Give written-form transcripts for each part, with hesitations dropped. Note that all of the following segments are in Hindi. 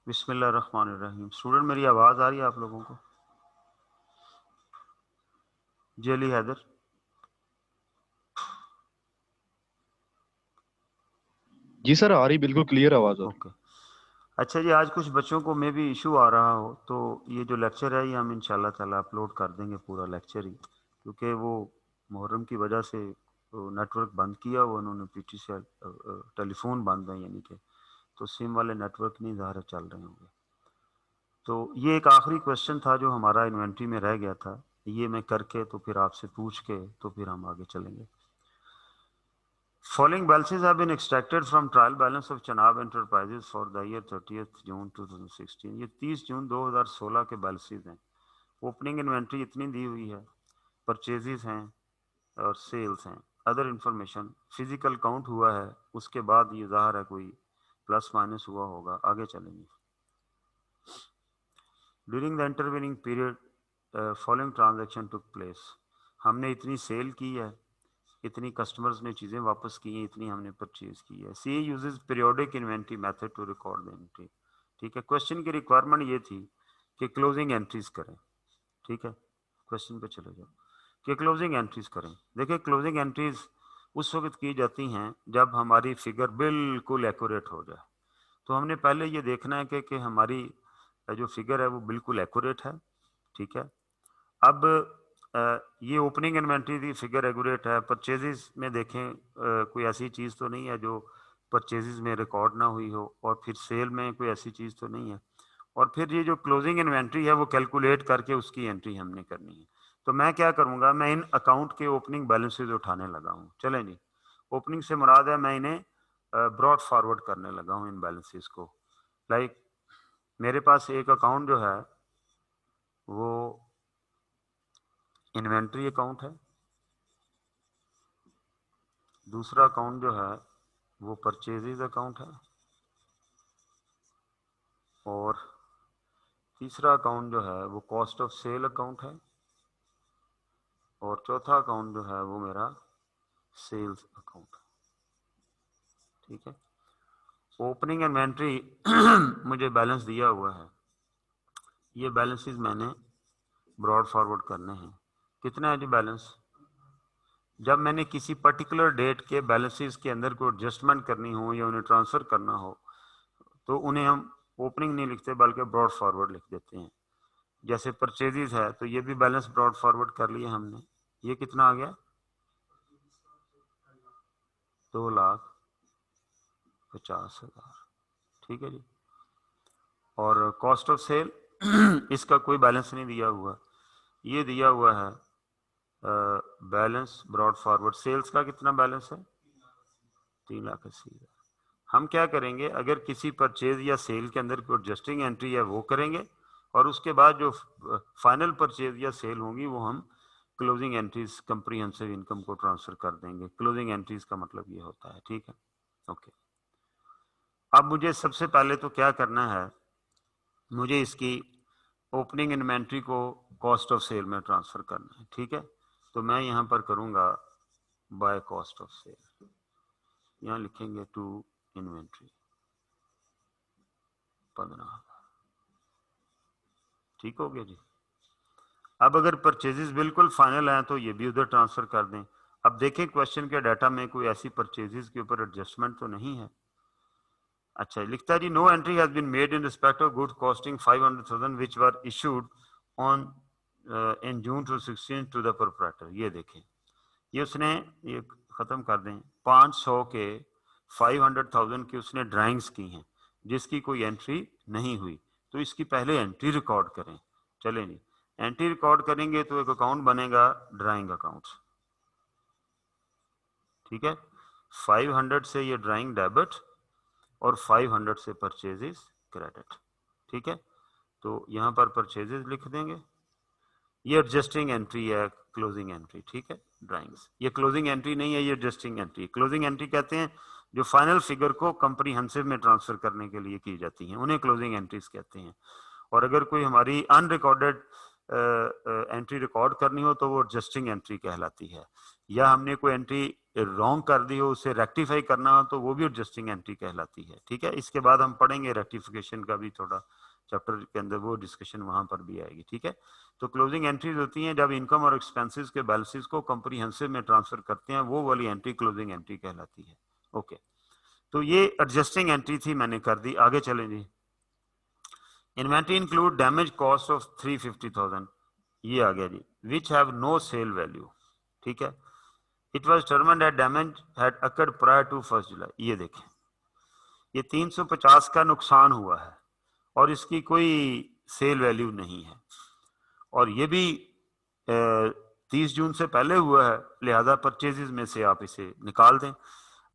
बिस्मिल्लाहिर्रहमानिर्रहीम। स्टूडेंट, मेरी आवाज़ आ रही है आप लोगों को? जी अली हैदर। जी सर, आ रही, बिल्कुल क्लियर आवाज़ आ रही। ओके, अच्छा जी। आज कुछ बच्चों को मे भी इशू आ रहा हो, तो ये जो लेक्चर है ये हम इंशाल्लाह ताला अपलोड कर देंगे, पूरा लेक्चर ही, क्योंकि वो मुहर्रम की वजह से नेटवर्क बंद किया हुआ उन्होंने, पीटीसीएल टेलीफोन बंद है, यानी कि तो सिम वाले नेटवर्क नहीं ज़ाहिर चल रहे होंगे। तो ये एक आखिरी क्वेश्चन था जो हमारा इन्वेंट्री में रह गया था, ये मैं करके तो फिर आपसे पूछ के तो फिर हम आगे चलेंगे। Following balances have been extracted from trial balance of Chenab Enterprises for the year 30th June 2016। ये 30 जून 2016 के बैलेंसेस हैं। ओपनिंग इन्वेंट्री इतनी दी हुई है, परचेजेस हैं और सेल्स हैं। अदर इंफॉर्मेशन फिजिकल काउंट हुआ है, उसके बाद ये ज़ाहिर है कोई प्लस माइनस हुआ होगा। आगे चलेंगे। During the intervening period following transaction took place. हमने इतनी सेल की है, इतनी कस्टमर्स ने चीज़ें वापस की हैं, इतनी हमने परचेज की है। C uses periodic inventory method to record the entry. ठीक है, क्वेश्चन की रिक्वायरमेंट ये थी कि क्लोजिंग एंट्रीज करें। ठीक है, क्वेश्चन पे चले जाओ कि क्लोजिंग एंट्रीज करें। देखिए, क्लोजिंग एंट्रीज उस वक्त की जाती हैं जब हमारी फिगर बिल्कुल एक्यूरेट हो जाए। तो हमने पहले ये देखना है कि हमारी जो फिगर है वो बिल्कुल एक्यूरेट है। ठीक है, अब ये ओपनिंग इन्वेंट्री की फिगर एक्यूरेट है। परचेजेस में देखें, कोई ऐसी चीज़ तो नहीं है जो परचेजेस में रिकॉर्ड ना हुई हो, और फिर सेल में कोई ऐसी चीज़ तो नहीं है। और फिर ये जो क्लोजिंग इन्वेंट्री है वो कैलकुलेट करके उसकी एंट्री हमने करनी है। तो मैं क्या करूँगा, मैं इन अकाउंट के ओपनिंग बैलेंसेज उठाने लगा हूँ। चलें जी, ओपनिंग से मुराद है मैं इन्हें ब्रॉड फॉरवर्ड करने लगा हूँ इन बैलेंसेज को। लाइक मेरे पास एक अकाउंट जो है वो इन्वेंट्री अकाउंट है, दूसरा अकाउंट जो है वो परचेजेज अकाउंट है, और तीसरा अकाउंट जो है वो कॉस्ट ऑफ सेल अकाउंट है, और चौथा अकाउंट जो है वो मेरा सेल्स अकाउंट। ठीक है, ओपनिंग इन्वेंट्री मुझे बैलेंस दिया हुआ है, ये बैलेंसेस मैंने ब्रॉड फॉरवर्ड करने हैं। कितना है जी बैलेंस? जब मैंने किसी पर्टिकुलर डेट के बैलेंसेस के अंदर कोई एडजस्टमेंट करनी हो या उन्हें ट्रांसफर करना हो तो उन्हें हम ओपनिंग नहीं लिखते बल्कि ब्रॉड फॉरवर्ड लिख देते हैं। जैसे परचेजेस है तो ये भी बैलेंस ब्रॉड फॉरवर्ड कर लिया हमने। ये कितना आ गया? 2,50,000। ठीक है जी। और कॉस्ट ऑफ सेल इसका कोई बैलेंस नहीं दिया हुआ, ये दिया हुआ है बैलेंस ब्रॉड फॉरवर्ड। सेल्स का कितना बैलेंस है? 3,80,000। हम क्या करेंगे, अगर किसी परचेज या सेल के अंदर कोई एडजस्टिंग एंट्री है वो करेंगे और उसके बाद जो फाइनल परचेज या सेल होंगी वो हम क्लोजिंग एंट्रीज कंप्रीहेंसिव इनकम को ट्रांसफर कर देंगे। क्लोजिंग एंट्रीज का मतलब ये होता है। ठीक है, ओके। अब मुझे सबसे पहले तो क्या करना है, मुझे इसकी ओपनिंग इन्वेंट्री को कॉस्ट ऑफ सेल में ट्रांसफर करना है। ठीक है, तो मैं यहां पर करूंगा बाय कॉस्ट ऑफ सेल, यहां लिखेंगे टू इन्वेंट्री 15,000। ठीक हो गया जी। अब अगर परचेजेस बिल्कुल फाइनल हैं तो ये भी उधर ट्रांसफर कर दें। अब देखें क्वेश्चन के डाटा में कोई ऐसी परचेजेस के ऊपर एडजस्टमेंट तो नहीं है। अच्छा, लिखता है जी no entry has been made in respect of goods costing 500,000 which were issued on in June 2016 to the proprietor. ये देखें, ये उसने, ये खत्म कर दें, 500 के 500,000 की उसने ड्राइंग्स की हैं जिसकी कोई एंट्री नहीं हुई, तो इसकी पहले एंट्री रिकॉर्ड करें। चलें जी, एंट्री रिकॉर्ड करेंगे तो एक अकाउंट बनेगा ड्राइंग अकाउंट। ठीक है, 500 से ये ड्राइंग डेबिट और 500 से परचेजेस क्रेडिट। ठीक है, तो यहां पर परचेजेस लिख देंगे। ये एडजस्टिंग एंट्री है, क्लोजिंग एंट्री। ठीक है, ड्राइंग्स, ये क्लोजिंग एंट्री नहीं है, ये एडजस्टिंग एंट्री। क्लोजिंग एंट्री कहते हैं जो फाइनल फिगर को कंप्रीहेंसिव में ट्रांसफर करने के लिए की जाती हैं, उन्हें क्लोजिंग एंट्रीज कहते हैं। और अगर कोई हमारी अनरिकॉर्डेड एंट्री रिकॉर्ड करनी हो तो वो एडजस्टिंग एंट्री कहलाती है। या हमने कोई एंट्री रॉन्ग कर दी हो, उसे रेक्टिफाई करना हो तो वो भी एडजस्टिंग एंट्री कहलाती है। ठीक है, इसके बाद हम पढ़ेंगे रेक्टिफिकेशन का भी थोड़ा चैप्टर के अंदर, वो डिस्कशन वहां पर भी आएगी। ठीक है, तो क्लोजिंग एंट्रीज होती हैं जब इनकम और एक्सपेंसेस के बैलेंसेस को कंप्रीहेंसिव में ट्रांसफर करते हैं, वो वाली एंट्री क्लोजिंग एंट्री कहलाती है। ओके, तो ये एडजस्टिंग एंट्री थी, मैंने कर दी। आगे चलें जी। Inventory include damage cost of 350,000, ये आ गया जी, which have no sale value. ठीक है, it was determined that damage had occurred prior to 1 July. ये देखें, ये 350 का नुकसान हुआ है और इसकी कोई सेल वैल्यू नहीं है, और ये भी 30 जून से पहले हुआ है, लिहाजा परचेजेस में से आप इसे निकाल दें।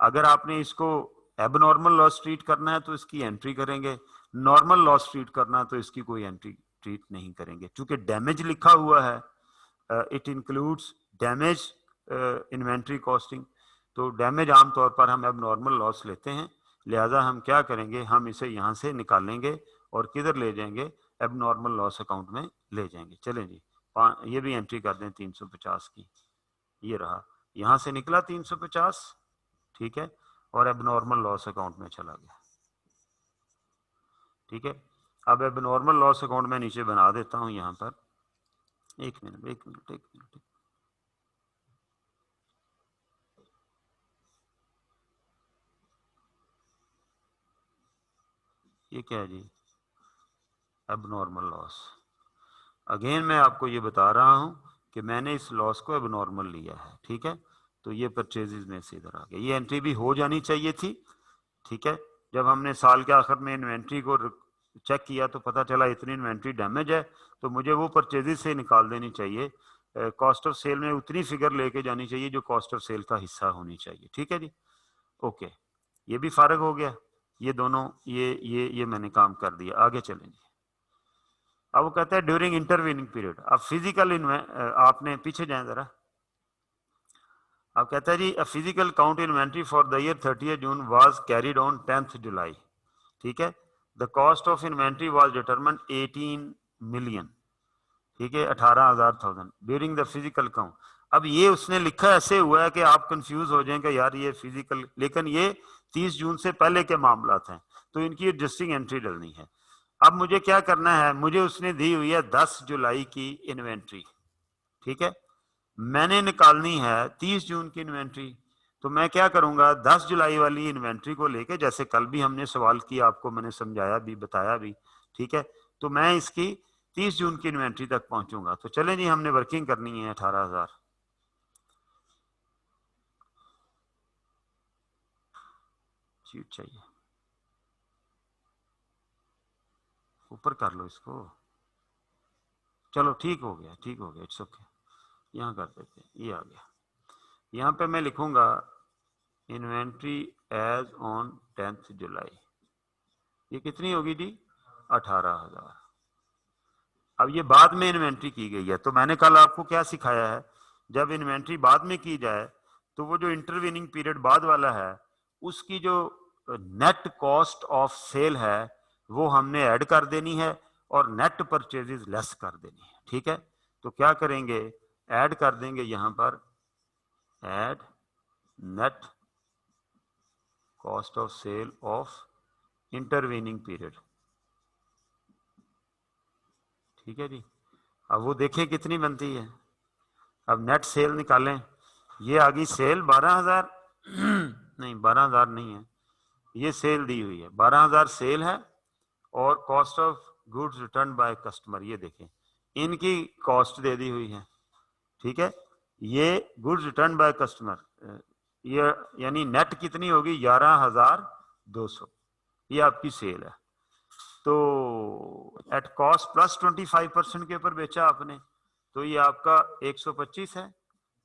अगर आपने इसको एबनॉर्मल लॉस ट्रीट करना है तो इसकी एंट्री करेंगे, नॉर्मल लॉस ट्रीट करना है तो इसकी कोई एंट्री ट्रीट नहीं करेंगे। क्योंकि डैमेज लिखा हुआ है, it includes damage inventory costing, तो डैमेज आमतौर पर हम एबनॉर्मल लॉस लेते हैं, लिहाजा हम क्या करेंगे, हम इसे यहाँ से निकालेंगे और किधर ले जाएंगे, एबनॉर्मल लॉस अकाउंट में ले जाएंगे। चलें जी, ये भी एंट्री कर दें 350 की, ये रहा, यहां से निकला 350। ठीक है, और एबनॉर्मल लॉस अकाउंट में चला गया। ठीक है, अब एबनॉर्मल लॉस अकाउंट में नीचे बना देता हूं यहां पर, एक मिनट। ये क्या है जी, एबनॉर्मल लॉस। अगेन मैं आपको ये बता रहा हूं कि मैंने इस लॉस को एबनॉर्मल लिया है। ठीक है, तो ये परचेजेस में से इधर आ गया, ये एंट्री भी हो जानी चाहिए थी। ठीक है, जब हमने साल के आखिर में इन्वेंट्री को चेक किया तो पता चला इतनी इन्वेंट्री डैमेज है, तो मुझे वो परचेजेस से निकाल देनी चाहिए। कॉस्ट ऑफ सेल में उतनी फिगर लेके जानी चाहिए जो कॉस्ट ऑफ सेल का हिस्सा होनी चाहिए। ठीक है जी, ओके, ये भी फारग हो गया, ये दोनों, ये मैंने काम कर दिया। आगे चलेंगे। अब वो कहता है ड्यूरिंग इंटरवीनिंग पीरियड। अब फिजिकल आपने पीछे जाए जरा, अब कहता है जी physical count inventory for the year 30 June was carried on 10 July. ठीक है, the cost of inventory was determined 18 million. ठीक है, 18,000 ड्यूरिंग द फिजिकल काउंट। अब ये उसने लिखा ऐसे हुआ है कि आप कंफ्यूज हो जाएंगे, यार ये फिजिकल, लेकिन ये 30 जून से पहले के मामला हैं, तो इनकी एडजस्टिंग एंट्री डलनी है। अब मुझे क्या करना है, मुझे उसने दी हुई है 10 जुलाई की इन्वेंट्री। ठीक है, मैंने निकालनी है 30 जून की इन्वेंट्री, तो मैं क्या करूंगा 10 जुलाई वाली इन्वेंट्री को लेके, जैसे कल भी हमने सवाल किया, आपको मैंने समझाया भी बताया भी, ठीक है, तो मैं इसकी 30 जून की इन्वेंट्री तक पहुंचूंगा। तो चलें जी, हमने वर्किंग करनी है 18,000। शीट चाहिए, ऊपर कर लो इसको। चलो ठीक हो गया, ठीक हो गया, इट्स ओके। यहाँ कर देते हैं, ये आ गया। यहाँ पे मैं लिखूंगा इन्वेंट्री एज ऑन 10 जुलाई। ये कितनी होगी जी? 18,000। अब ये बाद में इन्वेंट्री की गई है, तो मैंने कल आपको क्या सिखाया है, जब इन्वेंट्री बाद में की जाए तो वो जो इंटरवीनिंग पीरियड बाद वाला है उसकी जो नेट कॉस्ट ऑफ सेल है वो हमने ऐड कर देनी है और नेट परचेजेस लेस कर देनी है, ठीक है। तो क्या करेंगे, ऐड कर देंगे यहां पर, add net cost of sale of intervening period, ठीक है जी। अब वो देखें कितनी बनती है। अब नेट सेल निकालें, ये आ गई सेल 12,000 नहीं 12,000 नहीं है, ये सेल दी हुई है 12,000 सेल है, और cost of goods return by customer, ये देखें इनकी कॉस्ट दे दी हुई है, ठीक है। ये गुड्स रिटर्न बाय कस्टमर, ये यानी नेट कितनी होगी 11,200, ये आपकी सेल है। तो एट कॉस्ट प्लस 25% के ऊपर बेचा आपने, तो ये आपका 125 है,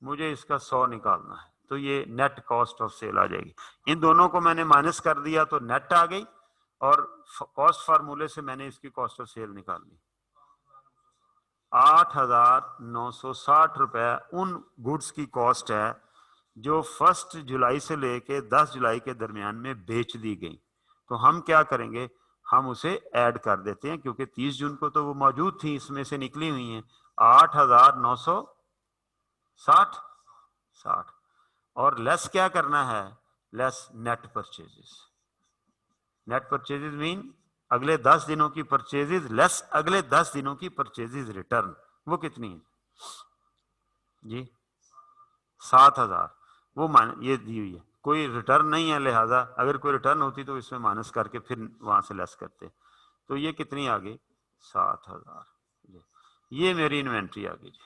मुझे इसका 100 निकालना है, तो ये नेट कॉस्ट ऑफ सेल आ जाएगी। इन दोनों को मैंने माइनस कर दिया तो नेट आ गई, और कॉस्ट फार्मूले से मैंने इसकी कॉस्ट ऑफ सेल निकाल ली। 8,960 रुपए उन गुड्स की कॉस्ट है जो 1 जुलाई से लेके 10 जुलाई के दरमियान में बेच दी गई। तो हम क्या करेंगे, हम उसे ऐड कर देते हैं, क्योंकि 30 जून को तो वो मौजूद थी, इसमें से निकली हुई हैं 8,960 60, और लेस क्या करना है, less net purchases. Net purchases mean अगले 10 दिनों की परचेजेस लेस अगले 10 दिनों की परचेजेस रिटर्न, वो कितनी है जी? 7,000। वो ये दी हुई है, कोई रिटर्न नहीं है, लिहाजा अगर कोई रिटर्न होती तो इसमें माइनस करके फिर वहां से लेस करते। तो ये कितनी आ गई? 7,000। ये मेरी इन्वेंट्री आ गई जी।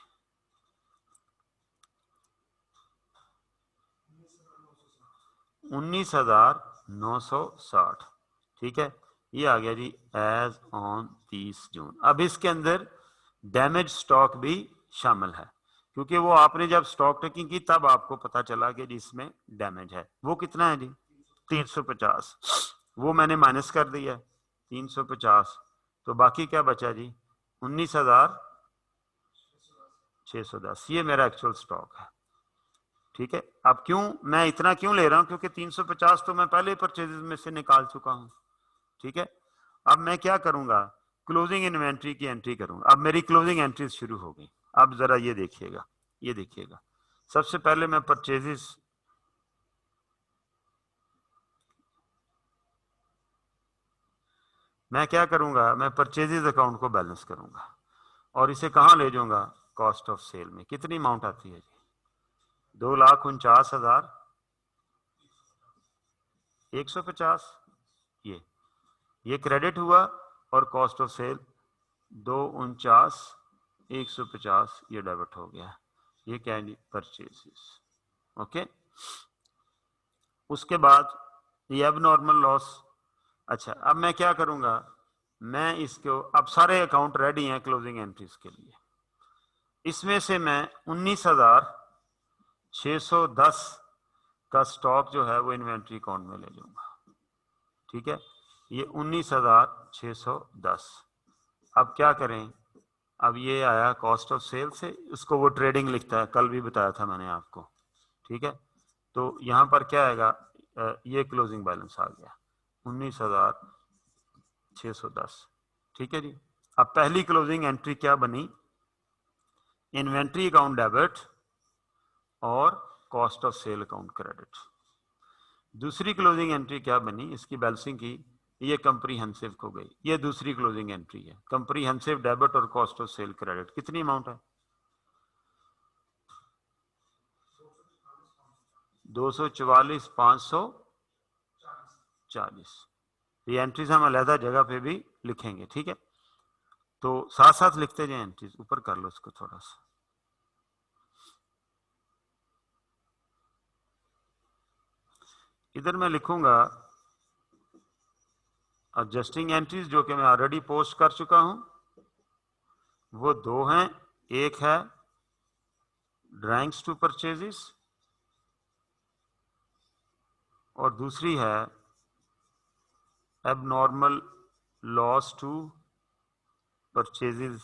19,960, ठीक है, ये आ गया जी एज ऑन 30 जून। अब इसके अंदर डैमेज स्टॉक भी शामिल है, क्योंकि वो आपने जब स्टॉक टेकिंग की तब आपको पता चला कि जिसमें डैमेज है। वो कितना है जी? 350। वो मैंने माइनस कर दिया 350, तो बाकी क्या बचा जी? 19,610। ये मेरा एक्चुअल स्टॉक है, ठीक है। अब क्यों मैं इतना क्यों ले रहा हूं, क्योंकि 350 तो मैं पहले परचेजेस में से निकाल चुका हूं, ठीक है। अब मैं क्या करूंगा, क्लोजिंग इन्वेंट्री की एंट्री करूंगा। अब मेरी क्लोजिंग एंट्री शुरू हो गई। अब जरा ये देखिएगा, ये देखिएगा, सबसे पहले मैं परचेजेस, मैं क्या करूंगा, मैं परचेजेस अकाउंट को बैलेंस करूंगा और इसे कहां ले जाऊंगा, कॉस्ट ऑफ सेल में। कितनी अमाउंट आती है जी? 2,49,150। ये क्रेडिट हुआ, और कॉस्ट ऑफ सेल 2,49,150 ये डेबिट हो गया। ये क्या है, परचेजेस, ओके। उसके बाद ये अब नॉर्मल लॉस। अच्छा, अब मैं क्या करूंगा, मैं इसको, अब सारे अकाउंट रेडी हैं क्लोजिंग एंट्रीज के लिए, इसमें से मैं 19,610 का स्टॉक जो है वो इन्वेंट्री अकाउंट में ले जाऊंगा, ठीक है। ये 19,610। अब क्या करें, अब ये आया कॉस्ट ऑफ सेल से, उसको वो ट्रेडिंग लिखता है, कल भी बताया था मैंने आपको, ठीक है। तो यहां पर क्या आएगा, ये क्लोजिंग बैलेंस आ गया 19,610, ठीक है जी। अब पहली क्लोजिंग एंट्री क्या बनी, इन्वेंट्री अकाउंट डेबिट और cost of sale account credit. दूसरी क्लोजिंग एंट्री क्या बनी, इसकी बैलेंसिंग की, ये कंप्रीहेंसिव हो गई। ये दूसरी क्लोजिंग एंट्री है, कंप्रीहेंसिव डेबिट और कॉस्ट ऑफ सेल क्रेडिट। कितनी अमाउंट है? 244 540। ये एंट्रीज हम अलहदा जगह पे भी लिखेंगे, ठीक है। तो साथ साथ लिखते जाए एंट्रीज, ऊपर कर लो इसको थोड़ा सा। इधर मैं लिखूंगा एडजस्टिंग एंट्रीज, जो कि मैं ऑलरेडी पोस्ट कर चुका हूं। वो दो हैं, एक है ड्राइंग्स टू परचेजेस और दूसरी है एबनॉर्मल लॉस टू परचेजेस।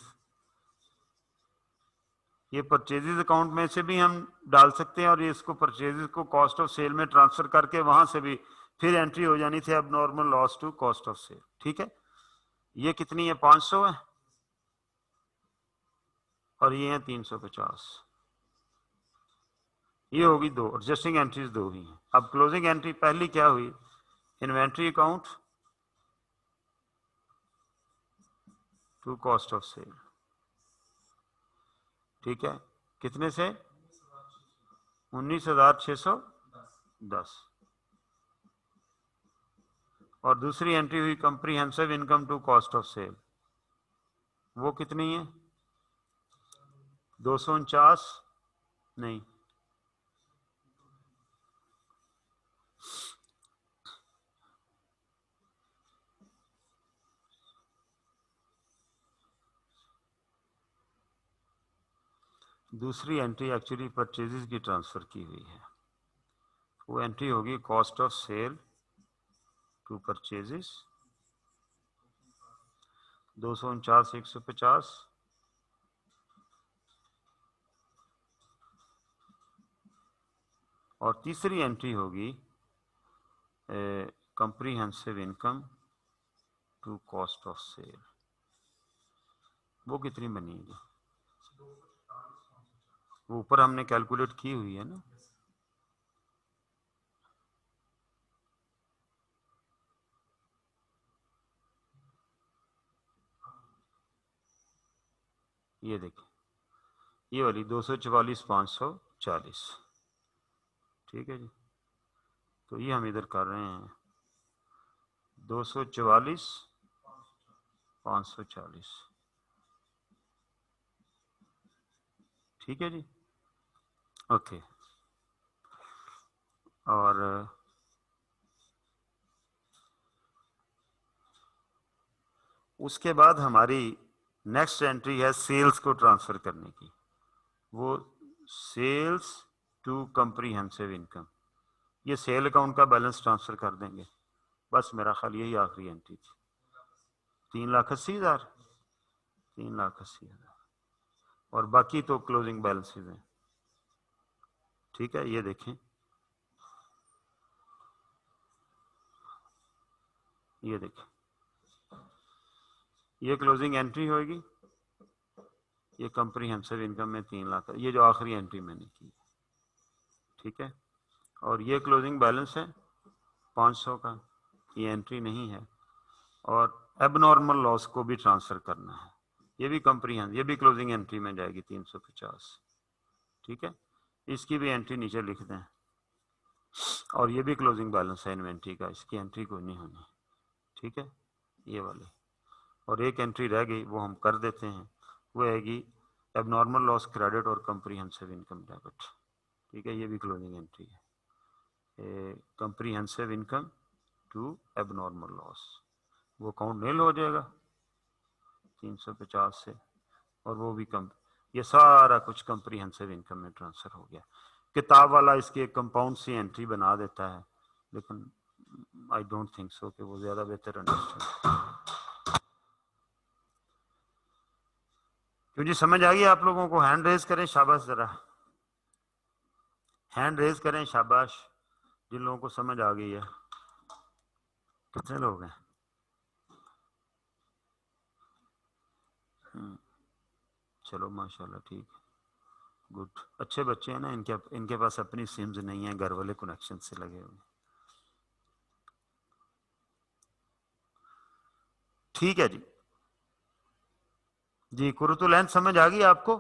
ये परचेजेस अकाउंट में से भी हम डाल सकते हैं और ये इसको परचेजेस को कॉस्ट ऑफ सेल में ट्रांसफर करके वहां से भी फिर एंट्री हो जानी थी abnormal loss to cost of sale, ठीक है। ये कितनी है, 500 है और ये है 350। ये होगी दो एडजस्टिंग एंट्रीज, दो ही हैं। अब क्लोजिंग एंट्री पहली क्या हुई, inventory account to cost of sale, ठीक है। कितने से, 19,610। और दूसरी एंट्री हुई comprehensive income to cost of sale, वो कितनी है, 249 नहीं, दूसरी एंट्री एक्चुअली परचेजेस की ट्रांसफर की हुई है। वो एंट्री होगी cost of sale to purchases 249,150 और तीसरी एंट्री होगी comprehensive income to cost of sale. वो कितनी बनेगी, वो ऊपर हमने कैलकुलेट की हुई है ना। ये देखिए, ये वाली 244,540, ठीक है जी। तो ये हम इधर कर रहे हैं 244,540, ठीक है जी, ओके। और उसके बाद हमारी नेक्स्ट एंट्री है सेल्स को ट्रांसफर करने की। वो सेल्स टू कंप्रीहेंसिव इनकम, ये सेल अकाउंट का बैलेंस ट्रांसफर कर देंगे। बस मेरा ख्याल यही आखिरी एंट्री थी। 3,80,000, 3,80,000 और बाकी तो क्लोजिंग बैलेंसेज हैं, ठीक है। ये देखें, ये देखें, ये क्लोजिंग एंट्री होगी, ये कंप्रीहेंसिव इनकम में 3 लाख, ये जो आखिरी एंट्री मैंने की, ठीक है। और ये क्लोजिंग बैलेंस है 500 का, ये एंट्री नहीं है। और एबनॉर्मल लॉस को भी ट्रांसफर करना है, ये भी कंप्रीहेंसिव, ये भी क्लोजिंग एंट्री में जाएगी 350, ठीक है। इसकी भी एंट्री नीचे लिख दें। और ये भी क्लोजिंग बैलेंस है इन्वेंट्री का, इसकी एंट्री कोई नहीं होनी, ठीक है, ये वाली। और एक एंट्री रह गई, वो हम कर देते हैं, वो आएगी एबनॉर्मल लॉस क्रेडिट और कंप्रीहेंसिव इनकम डेबिट, ठीक है। ये भी क्लोजिंग एंट्री है, comprehensive income to abnormal loss, वो अकाउंट नील हो जाएगा 350 से, और वो भी कम, ये सारा कुछ कंप्रीहेंसिव इनकम में ट्रांसफर हो गया। किताब वाला इसकी एक कंपाउंड सी एंट्री बना देता है, लेकिन आई डोंट थिंक सो कि वो ज्यादा बेहतर अंडरस्टैंड। क्यों जी, समझ आ गई आप लोगों को? हैंड रेज करें, शाबाश, जरा हैंड रेज करें, शाबाश, जिन लोगों को समझ आ गई है। कितने लोग हैं? चलो माशाल्लाह, ठीक, गुड, अच्छे बच्चे हैं ना, इनके पास अपनी सिम्स नहीं है, घर वाले कनेक्शन से लगे हुए। ठीक है जी, जी कुरुतुल ऐन समझ आ गई आपको?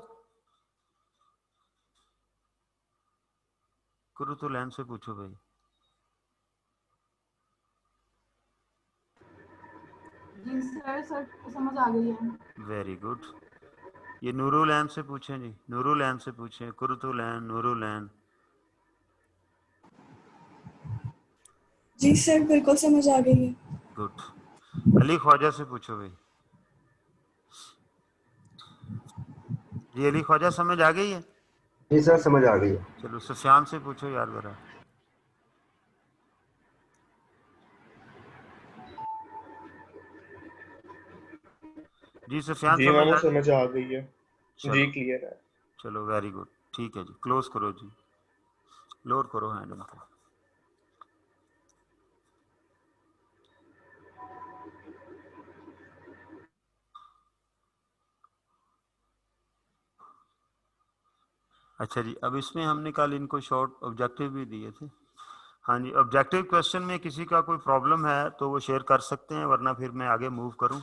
गुरु तो लैंड से पूछो भाई। जी सर, सर समझ आ गई है। Very good. ये नूरुल लैंड से पूछें जी, नूरुल लैंड से पूछें, कुरुतु लैंड, नूरुल लैंड। जी सर बिल्कुल समझ आ गई है। गुड। अली ख्वाजा से पूछो भाई। जी अली ख्वाजा समझ आ गई है? जी सर समझ आ गई है। चलो सुफियान से पूछो यार जरा। जी सुफियान जी समझ मामू आ गई? समझ आ गई है। जी चलो क्लियर है। चलो वेरी गुड, ठीक है जी, क्लोज करो जी, लोड करो हैंड उनको। अच्छा जी, अब इसमें हमने कल इनको शॉर्ट ऑब्जेक्टिव भी दिए थे। हाँ जी, ऑब्जेक्टिव क्वेश्चन में किसी का कोई प्रॉब्लम है तो वो शेयर कर सकते हैं, वरना फिर मैं आगे मूव करूं।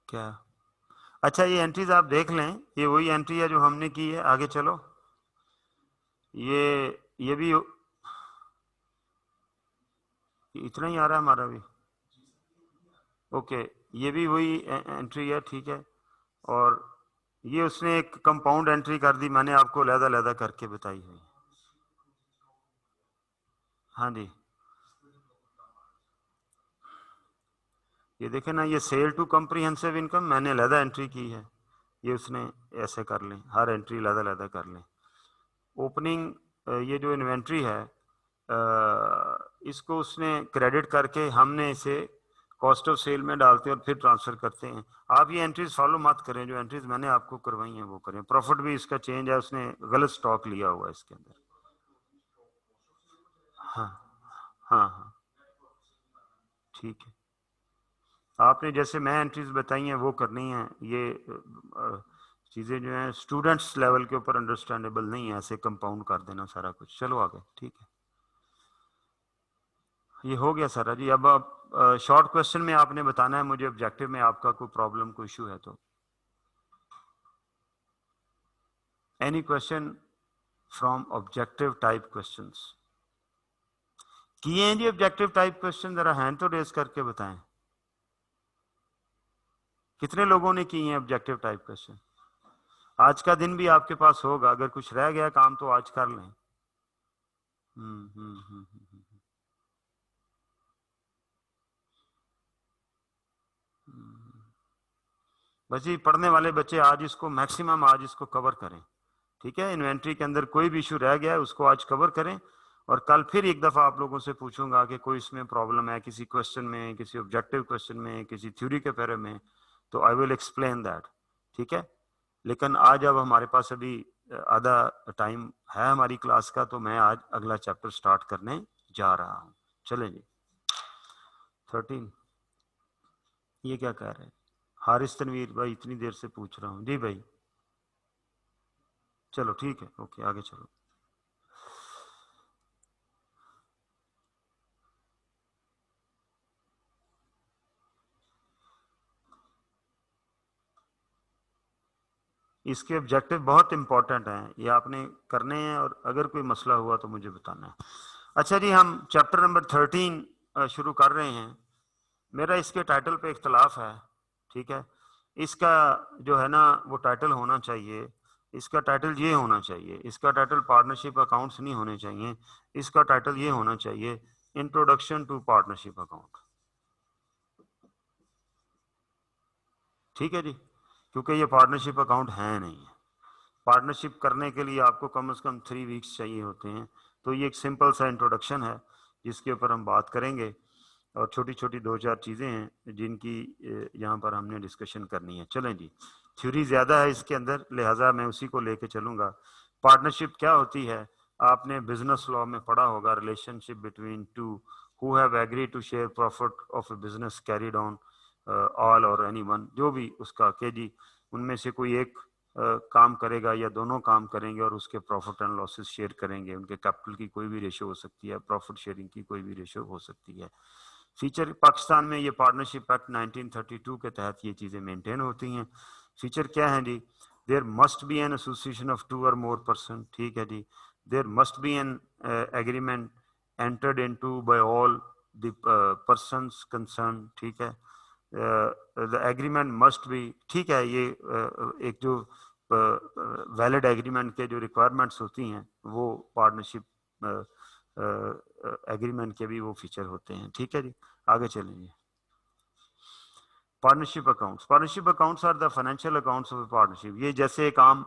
क्या? अच्छा ये एंट्रीज आप देख लें, ये वही एंट्री है जो हमने की है। आगे चलो, ये भी इतना ही आ रहा है हमारा भी। ओके, ये भी वही एंट्री है, ठीक है। और ये उसने एक कंपाउंड एंट्री कर दी, मैंने आपको लहदा करके बताई हुई। हाँ जी, ये देखे ना, ये सेल टू कॉम्प्रिहेंसिव इनकम मैंने लहदा एंट्री की है, ये उसने ऐसे कर लें, हर एंट्री लहदा कर लें। ओपनिंग ये जो इन्वेंट्री है इसको उसने क्रेडिट करके हमने इसे कॉस्ट ऑफ सेल में डालते हैं और फिर ट्रांसफर करते हैं। आप ये एंट्रीज फॉलो मत करें, जो एंट्रीज मैंने आपको करवाई हैं वो करें। प्रॉफिट भी इसका चेंज है, उसने गलत स्टॉक लिया हुआ है इसके अंदर। हाँ हाँ हाँ, ठीक है। आपने जैसे मैं एंट्रीज बताई हैं वो करनी है। ये चीज़ें जो हैं स्टूडेंट्स लेवल के ऊपर अंडरस्टैंडेबल नहीं है, ऐसे कंपाउंड कर देना सारा कुछ। चलो आगे, ठीक है, ये हो गया सारा जी। अब शॉर्ट क्वेश्चन में आपने बताना है मुझे ऑब्जेक्टिव में आपका कोई प्रॉब्लम कोई इशू है तो। Any question from objective type questions? किए हैं जी ऑब्जेक्टिव टाइप क्वेश्चन? जरा हैंड तो रेज करके बताएं, कितने लोगों ने किए हैं ऑब्जेक्टिव टाइप क्वेश्चन? आज का दिन भी आपके पास होगा, अगर कुछ रह गया काम तो आज कर लें। हम्म हम्म हम्म हम्म हम्म। बस जी, पढ़ने वाले बच्चे आज इसको मैक्सिमम आज इसको कवर करें, ठीक है। इन्वेंट्री के अंदर कोई भी इशू रह गया है उसको आज कवर करें, और कल फिर एक दफा आप लोगों से पूछूंगा कि कोई इसमें प्रॉब्लम है किसी क्वेश्चन में, किसी ऑब्जेक्टिव क्वेश्चन में, किसी थ्योरी के पैरे में, तो आई विल एक्सप्लेन दैट, ठीक है। लेकिन आज अब हमारे पास अभी आधा टाइम है हमारी क्लास का, तो मैं आज अगला चैप्टर स्टार्ट करने जा रहा हूँ। चले जी, 13 ये क्या कह रहे हैं? हारिस तनवीर भाई इतनी देर से पूछ रहा हूँ जी भाई। चलो ठीक है, ओके आगे चलो। इसके ऑब्जेक्टिव बहुत इंपॉर्टेंट हैं, ये आपने करने हैं, और अगर कोई मसला हुआ तो मुझे बताना है। अच्छा जी, हम चैप्टर नंबर 13 शुरू कर रहे हैं। मेरा इसके टाइटल पे इख्तलाफ है, ठीक है। इसका जो है ना वो टाइटल होना चाहिए, इसका टाइटल ये होना चाहिए, इसका टाइटल पार्टनरशिप अकाउंट्स नहीं होने चाहिए, इसका टाइटल ये होना चाहिए इंट्रोडक्शन टू पार्टनरशिप अकाउंट, ठीक है जी। क्योंकि ये पार्टनरशिप अकाउंट है नहीं। पार्टनरशिप करने के लिए आपको कम से कम 3 वीक्स चाहिए होते हैं। तो ये एक सिंपल सा इंट्रोडक्शन है जिसके ऊपर हम बात करेंगे, और छोटी छोटी 2-4 चीज़ें हैं जिनकी यहाँ पर हमने डिस्कशन करनी है। चलें जी, थ्योरी ज़्यादा है इसके अंदर, लिहाजा मैं उसी को लेके चलूँगा। पार्टनरशिप क्या होती है? आपने बिजनेस लॉ में पढ़ा होगा, relationship between two who have agree to share profit of a business carried on all और एनी वन, जो भी उसका के जी उनमें से कोई एक काम करेगा या दोनों काम करेंगे और उसके प्रॉफिट एंड लॉसेस शेयर करेंगे। उनके कैपिटल की कोई भी रेशो हो सकती है, प्रॉफिट शेयरिंग की कोई भी रेशो हो सकती है। फीचर पाकिस्तान में ये पार्टनरशिप एक्ट 1932 के तहत ये चीज़ें मेंटेन होती हैं। फीचर क्या है जी? There must be an association of 2 और मोर पर्सन, ठीक है जी। There must be an agreement entered into by all the persons concern, ठीक है। द एग्रीमेंट मस्ट बी, ठीक है, ये एक जो वैलिड एग्रीमेंट के जो रिक्वायरमेंट्स होती हैं वो पार्टनरशिप एग्रीमेंट के भी वो फीचर होते हैं, ठीक है जी। आगे चलेंगे। Partnership accounts are the financial accounts of partnership. ये जैसे एक आम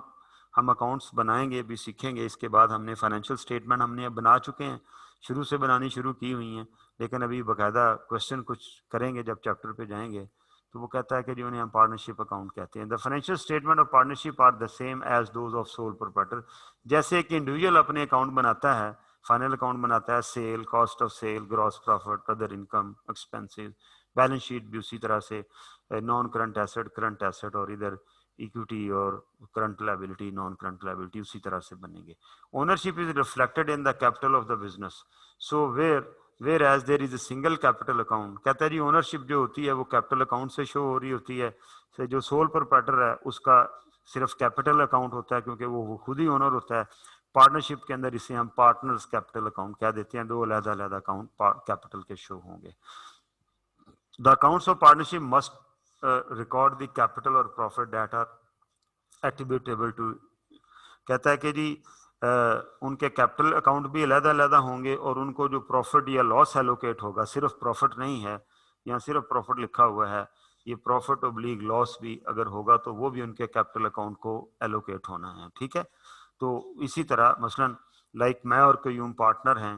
हम अकाउंट्स बनाएंगे भी सीखेंगे, इसके बाद हमने फाइनेंशियल स्टेटमेंट हमने अब बना चुके हैं, शुरू से बनानी शुरू की हुई हैं, लेकिन अभी बकायदा क्वेश्चन कुछ करेंगे जब चैप्टर पे जाएंगे तो वो कहता है कि जो उन्हें हम पार्टनरशिप अकाउंट कहते हैं। The financial statement of partnership are the same as those of sole proprietor. जैसे एक इंडिविजुअल अपने अकाउंट बनाता है, फाइनल अकाउंट बनाता है, sale, cost of sale, gross profit, other income, expenses, balance sheet भी उसी तरह से, non current asset, current asset, और इधर इक्विटी और current liability, non current liability उसी तरह से बनेंगे। Ownership is reflected in the capital of the business, so whereas there is a single capital account. कहता है जी ओनरशिप जो होती है वो कैपिटल अकाउंट से शो हो रही होती है, से जो सोल प्रोप्राइटर है उसका सिर्फ कैपिटल अकाउंट होता है क्योंकि वो खुद ही ओनर होता है। पार्टनरशिप के अंदर इसे हम पार्टनर्स कैपिटल अकाउंट कह देते हैं, दो अलग-अलग अकाउंट कैपिटल के शो होंगे। The accounts of partnership must record the capital or profit that are attributable to। कहता है कि जी उनके कैपिटल अकाउंट भी अलग-अलग होंगे और उनको जो प्रॉफिट या लॉस एलोकेट होगा, सिर्फ प्रॉफिट नहीं है, यहाँ सिर्फ प्रॉफिट लिखा हुआ है, ये प्रॉफिट ऑब्लिक लॉस भी अगर होगा तो वो भी उनके कैपिटल अकाउंट को एलोकेट होना है, ठीक है। तो इसी तरह मसलन लाइक मैं और कयूम पार्टनर हैं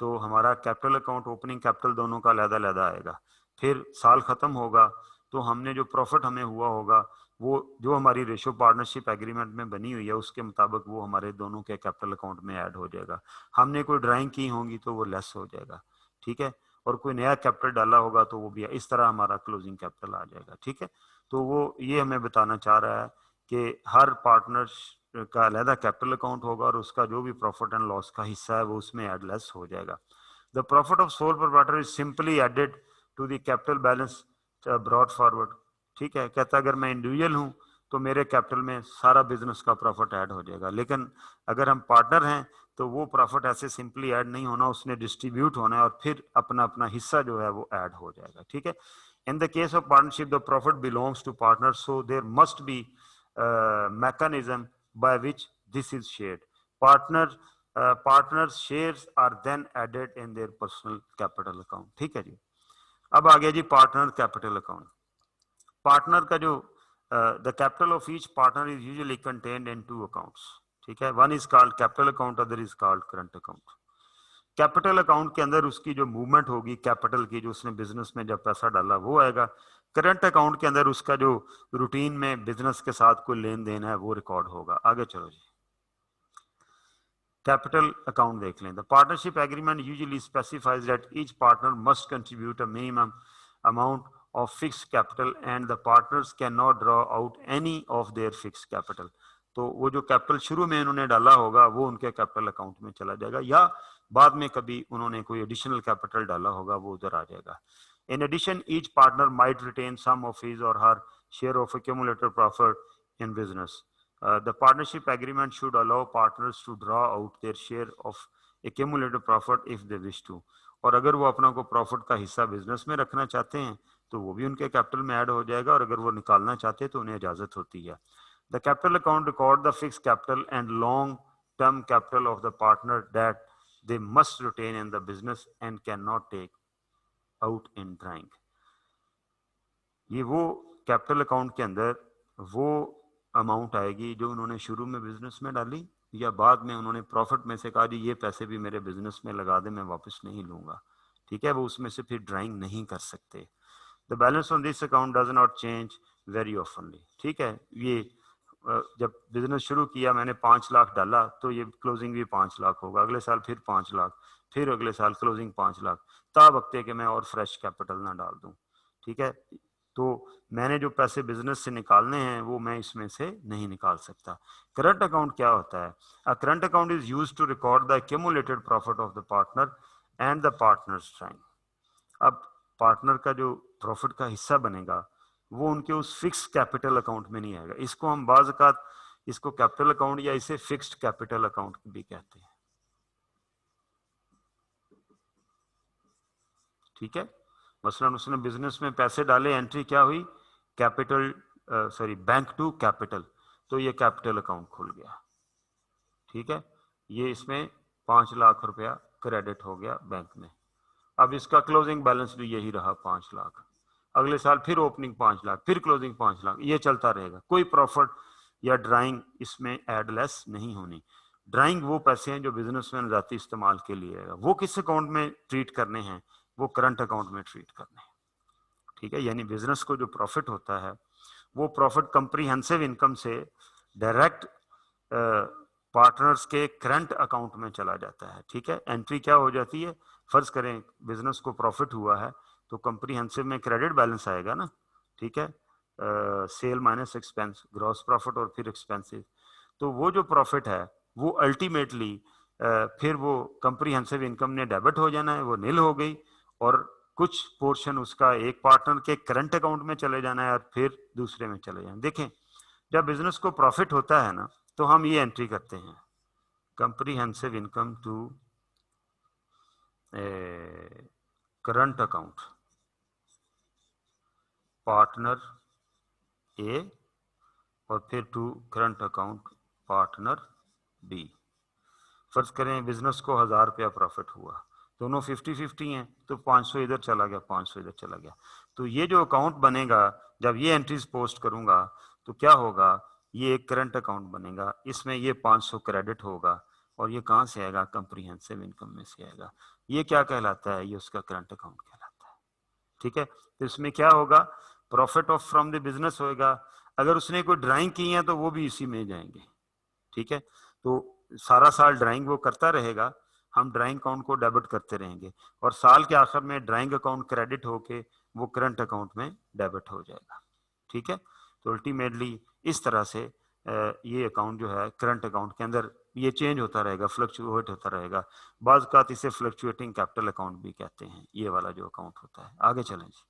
तो हमारा कैपिटल अकाउंट, ओपनिंग कैपिटल दोनों का अलग-अलग आएगा। फिर साल खत्म होगा तो हमने जो प्रॉफिट हमें हुआ होगा वो जो हमारी रेशो पार्टनरशिप एग्रीमेंट में बनी हुई है उसके मुताबिक वो हमारे दोनों के कैपिटल अकाउंट में ऐड हो जाएगा। हमने कोई ड्राइंग की होगी तो वो लेस हो जाएगा, ठीक है, और कोई नया कैपिटल डाला होगा तो वो भी इस तरह हमारा क्लोजिंग कैपिटल आ जाएगा, ठीक है। तो वो ये हमें बताना चाह रहा है कि हर पार्टनर का अलग कैपिटल अकाउंट होगा और उसका जो भी प्रॉफिट एंड लॉस का हिस्सा है वो उसमें ऐड लेस हो जाएगा। The profit of sole proprietor is simply added to the capital balance brought forward, ठीक है। कहता है अगर मैं इंडिविजुअल हूं तो मेरे कैपिटल में सारा बिजनेस का प्रॉफिट ऐड हो जाएगा, लेकिन अगर हम पार्टनर हैं तो वो प्रॉफिट ऐसे सिंपली ऐड नहीं होना, उसने डिस्ट्रीब्यूट होना है और फिर अपना अपना हिस्सा जो है वो ऐड हो जाएगा, ठीक है। In the case of partnership the profit belongs to partner, so there must be mechanism by which this is shared. Partners shares are then added in their personal capital account, ठीक है जी। अब आ गया जी पार्टनर कैपिटल अकाउंट। पार्टनर का जो the capital of each partner is usually contained in 2 accounts, ठीक है। One is called capital account, other is called current account. Capital account के अंदर उसकी जो मूवमेंट होगी कैपिटल की, जो उसने बिजनेस में जब पैसा डाला वो आएगा। करंट अकाउंट के अंदर उसका जो रूटीन में बिजनेस के साथ कोई लेन देन है वो रिकॉर्ड होगा। आगे चलो जी, कैपिटल अकाउंट देख लें। The partnership agreement usually specifies that each partner must contribute a minimum amount of fixed capital and the partners cannot draw out any of their fixed capital। तो वो जो कैपिटल शुरू में उन्होंने डाला होगा वो उनके कैपिटल अकाउंट में चला जाएगा, या बाद में कभी उन्होंने कोई एडिशनल कैपिटल डाला होगा वो उधर आ जाएगा। In addition, each partner might retain some of his or her share of accumulated profit in business। The partnership agreement should allow partners to draw out their share of accumulated profit if they wish to। और अगर वो अपना को प्रॉफिट का हिस्सा बिजनेस में रखना चाहते हैं तो वो भी उनके कैपिटल में ऐड हो जाएगा, और अगर वो निकालना चाहते हैं तो उन्हें इजाजत होती है। The capital account record the fix capital and long term capital of the partner that they must retain in the business and cannot take out in drawing. ये वो कैपिटल अकाउंट के अंदर वो अमाउंट आएगी जो उन्होंने शुरू में बिजनेस में डाली या बाद में उन्होंने प्रॉफिट में से कहा जी ये पैसे भी मेरे बिजनेस में लगा दे, मैं वापस नहीं लूंगा, ठीक है। वो उसमें से फिर ड्राइंग नहीं कर सकते। The balance on this account does not change very ऑफनली, ठीक है। ये जब बिजनेस शुरू किया मैंने 5 लाख डाला तो ये क्लोजिंग भी 5 लाख होगा, अगले साल फिर 5 लाख, फिर अगले साल क्लोजिंग 5 लाख, ता वक्त कि मैं और फ्रेश कैपिटल ना डाल दूं, ठीक है। तो मैंने जो पैसे बिजनेस से निकालने हैं वो मैं इसमें से नहीं निकाल सकता। करंट अकाउंट क्या होता है? A current account is used to record the accumulated profit of the partner and the partners drawing. अब पार्टनर का जो प्रॉफिट का हिस्सा बनेगा वो उनके उस फिक्स कैपिटल अकाउंट में नहीं आएगा। इसको हम बाज़ औक़ात इसको कैपिटल अकाउंट या इसे फिक्स्ड कैपिटल अकाउंट भी कहते हैं। ठीक है, मसलन उसने बिजनेस में पैसे डाले, एंट्री क्या हुई, कैपिटल बैंक टू कैपिटल, तो ये कैपिटल अकाउंट खुल गया। ठीक है, ये इसमें 5 लाख रुपया क्रेडिट हो गया बैंक में। अब इसका क्लोजिंग बैलेंस भी यही रहा 5 लाख। अगले साल फिर ओपनिंग 5 लाख, फिर क्लोजिंग 5 लाख, ये चलता रहेगा। कोई प्रॉफिट या ड्राइंग इसमें एड लेस नहीं होनी। ड्राइंग वो पैसे हैं जो बिजनेसमैन जाती इस्तेमाल के लिए है, वो किस अकाउंट में ट्रीट करने हैं, वो करंट अकाउंट में ट्रीट करने हैं। ठीक है, यानी बिजनेस को जो प्रॉफिट होता है वो प्रॉफिट कंप्रीहेंसिव इनकम से डायरेक्ट पार्टनर्स के करंट अकाउंट में चला जाता है। ठीक है, एंट्री क्या हो जाती है, फर्ज करें बिजनेस को प्रॉफिट हुआ है तो कंप्रीहेंसिव में क्रेडिट बैलेंस आएगा ना। ठीक है, sale minus expense, gross profit और फिर एक्सपेंसिव। तो वो जो प्रॉफिट है वो अल्टीमेटली फिर वो कंप्रीहेंसिव इनकम ने डेबिट हो जाना है, वो नील हो गई, और कुछ पोर्शन उसका एक पार्टनर के करंट अकाउंट में चले जाना है और फिर दूसरे में चले जाना। देखें, जब बिजनेस को प्रॉफिट होता है ना तो हम ये एंट्री करते हैं, comprehensive income to current account partner A और फिर to current account partner B. फर्ज करें बिजनेस को 1000 रुपया प्रॉफिट हुआ, दोनों 50-50 हैं, तो 500 इधर चला गया, 500 इधर चला गया। तो ये जो अकाउंट बनेगा, जब ये एंट्रीज पोस्ट करूंगा तो क्या होगा, ये एक करंट अकाउंट बनेगा, इसमें ये 500 क्रेडिट होगा, और ये कहां से आएगा, कंप्रीहेंसिव इनकम में से आएगा। ये क्या कहलाता है, ये उसका करंट अकाउंट कहलाता है। ठीक है, तो इसमें क्या होगा, profit of from the business होगा। अगर उसने कोई ड्राइंग की है तो वो भी इसी में जाएंगे। ठीक है, तो सारा साल ड्राइंग वो करता रहेगा, हम ड्राइंग अकाउंट को डेबिट करते रहेंगे, और साल के आखिर में ड्राइंग अकाउंट क्रेडिट होके वो करंट अकाउंट में डेबिट हो जाएगा। ठीक है, तो अल्टीमेटली इस तरह से ये अकाउंट जो है करंट अकाउंट के अंदर ये चेंज होता रहेगा, फ्लक्चुएट होता रहेगा। बाज़ औक़ात इसे फ्लक्चुएटिंग कैपिटल अकाउंट भी कहते हैं, ये वाला जो अकाउंट होता है। आगे चलें जी,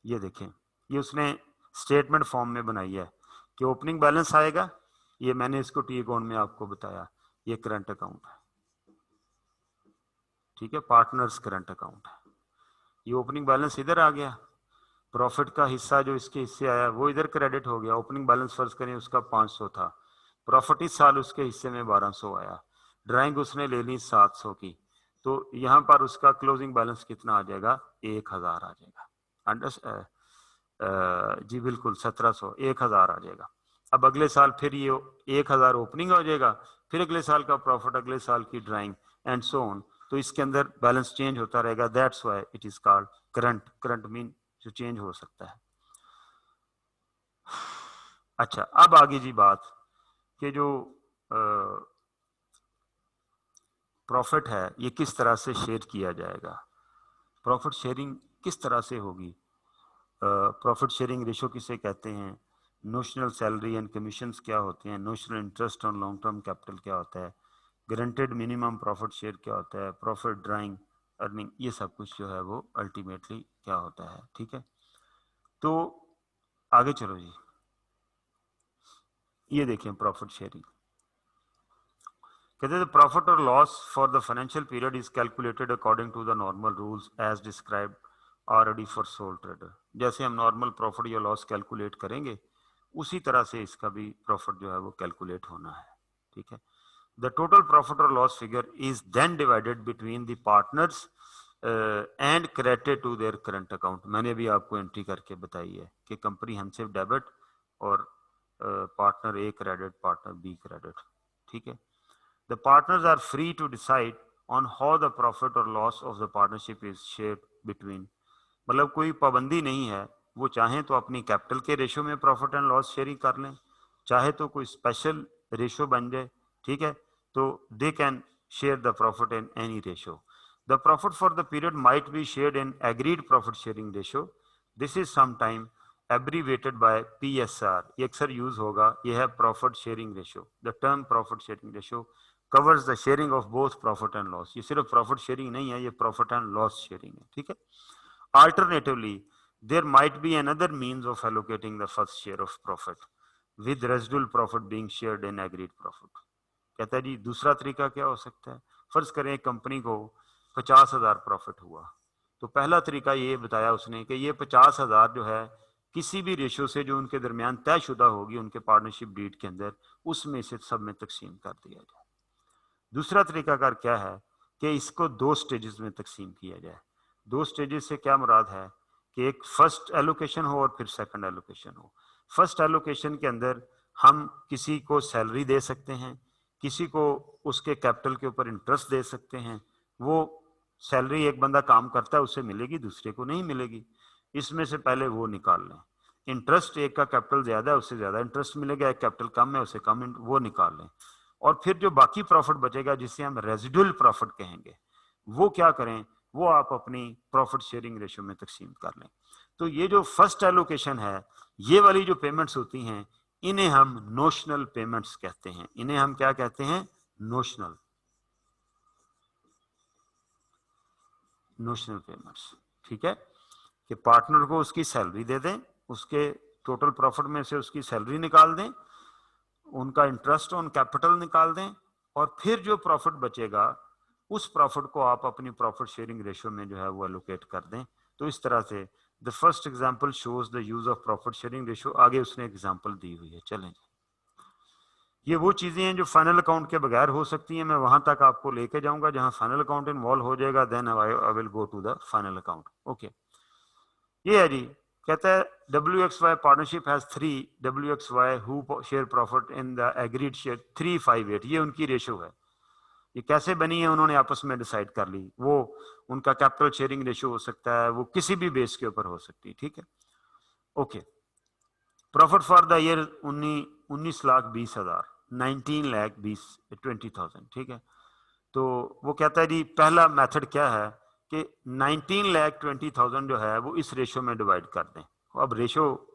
ये देखें, ये उसने स्टेटमेंट फॉर्म में बनाई है कि ओपनिंग बैलेंस आएगा, ये मैंने इसको टी अकाउंट में आपको बताया, ये करंट अकाउंट है। ठीक है, पार्टनर्स करंट अकाउंट है। ये ओपनिंग बैलेंस इधर आ गया, प्रॉफिट का हिस्सा जो इसके हिस्से आया वो इधर क्रेडिट हो गया। ओपनिंग बैलेंस फर्ज करें उसका 500 था, प्रॉफिट इस साल उसके हिस्से में 1200 आया, ड्राइंग उसने ले ली 700 की, तो यहाँ पर उसका क्लोजिंग बैलेंस कितना आ जाएगा, 1000 आ जाएगा। जी बिल्कुल, 1700, 1000 आ जाएगा। अब अगले साल फिर ये 1000 ओपनिंग हो जाएगा, फिर अगले साल का प्रॉफिट, अगले साल की ड्राइंग एंड सो ऑन। तो इसके अंदर बैलेंस चेंज होता रहेगा, that's why it is called current. Current mean जो चेंज हो सकता है। अच्छा, अब आगे जी बात कि जो प्रॉफिट है ये किस तरह से शेयर किया जाएगा, प्रॉफिट शेयरिंग किस तरह से होगी। प्रॉफिट शेयरिंग रेशो किसे कहते हैं, नोशनल सैलरी एंड कमीशंस क्या होते हैं, notional interest on long term capital क्या होता है, गारंटेड मिनिमम प्रॉफिट शेयर क्या होता है, प्रॉफिट ड्राइंग अर्निंग, ये सब कुछ जो है वो अल्टीमेटली क्या होता है। ठीक है, तो आगे चलो जी, ये देखें प्रॉफिट शेयरिंग कहते हैं प्रॉफिट और loss for the financial period is calculated according to the normal rules as described already for sole trader. जैसे हम नॉर्मल प्रॉफिट या लॉस कैलकुलेट करेंगे उसी तरह से इसका भी प्रॉफिट जो है वो कैलकुलेट होना है। ठीक है, द टोटल प्रॉफिट और loss figure is then divided between the partners and credited to their current account. मैंने भी आपको एंट्री करके बताई है कि कंप्रीहेंसिव डेबिट और partner A credit, partner B credit. ठीक है, the partners are free to decide on how the profit or loss of the partnership is shared between। मतलब कोई पाबंदी नहीं है, वो चाहे तो अपनी कैपिटल के रेशो में प्रॉफिट एंड लॉस शेयरिंग कर लें, चाहे तो कोई स्पेशल रेशो बन जाए। ठीक है, तो they can share the profit in any ratio. The profit for the period might be shared in agreed profit sharing ratio. This is sometime abbreviated by PSR। ये अक्सर यूज होगा, ये है profit sharing ratio. The term profit sharing ratio covers the sharing of both profit and loss. ये सिर्फ प्रॉफिट शेयरिंग नहीं है, ये प्रॉफिट एंड लॉस शेयरिंग है, ठीक है. Alternatively, there might be another means of allocating the first share of profit with residual profit being shared in agreed profit. कहता है जी दूसरा तरीका क्या हो सकता है. फर्ज करें कंपनी को 50,000 प्रॉफिट हुआ, तो पहला तरीका ये बताया उसने कि ये 50,000 जो है किसी भी रेशो से जो उनके दरमियान तयशुदा होगी उनके पार्टनरशिप डीड के अंदर, उसमें से सब में तकसीम कर दिया जाए. दूसरा तरीकाकार क्या है कि इसको 2 स्टेजेस में तकसीम किया जाए. 2 स्टेजेस से क्या मुराद है कि एक फर्स्ट एलोकेशन हो और फिर सेकंड एलोकेशन हो. फर्स्ट एलोकेशन के अंदर हम किसी को सैलरी दे सकते हैं, किसी को उसके कैपिटल के ऊपर इंटरेस्ट दे सकते हैं. वो सैलरी एक बंदा काम करता है उससे मिलेगी, दूसरे को नहीं मिलेगी. इसमें से पहले वो निकाल लें. इंटरेस्ट एक का कैपिटल ज्यादा है उससे ज्यादा इंटरेस्ट मिलेगा, एक कैपिटल कम है उससे कम, वो निकाल लें. और फिर जो बाकी प्रॉफिट बचेगा जिसे हम रेजिडुअल प्रॉफिट कहेंगे, वो क्या करें, वो आप अपनी प्रॉफिट शेयरिंग रेशियो में तकसीम कर लें. तो ये जो फर्स्ट एलोकेशन है, ये वाली जो पेमेंट्स होती हैं, इन्हें हम नोशनल पेमेंट्स कहते हैं. इन्हें हम क्या कहते हैं, नोशनल पेमेंट्स. ठीक है, कि पार्टनर को उसकी सैलरी दे दें, उसके टोटल प्रॉफिट में से उसकी सैलरी निकाल दें, उनका इंटरेस्ट ऑन कैपिटल निकाल दें, और फिर जो प्रॉफिट बचेगा उस प्रॉफिट को आप अपनी प्रॉफिट शेयरिंग रेशियो में जो है वो एलोकेट कर दें. तो इस तरह से the first example shows the use of profit sharing ratio. आगे उसने एग्जांपल दी हुई है. चलें, ये वो चीजें हैं जो फाइनल अकाउंट के बगैर हो सकती हैं. मैं वहां तक आपको लेके जाऊंगा जहां फाइनल अकाउंट इन्वॉल्व हो जाएगा, then I will go to the final account. Okay, ये है जी. कहता है WXY partnership has 3 WXY who share profit in the agreed share 358. ये उनकी रेशियो है. ये कैसे बनी है उन्होंने आपस में डिसाइड कर ली. वो उनका कैपिटल शेयरिंग रेशियो हो सकता है, वो किसी भी बेस के ऊपर हो सकती है. ठीक है, okay. Profit for the year 19,20,000 19,20,000. ठीक है, तो वो कहता है जी पहला मेथड क्या है कि 19,20,000 जो है वो इस रेशियो में डिवाइड कर दें. अब रेशियो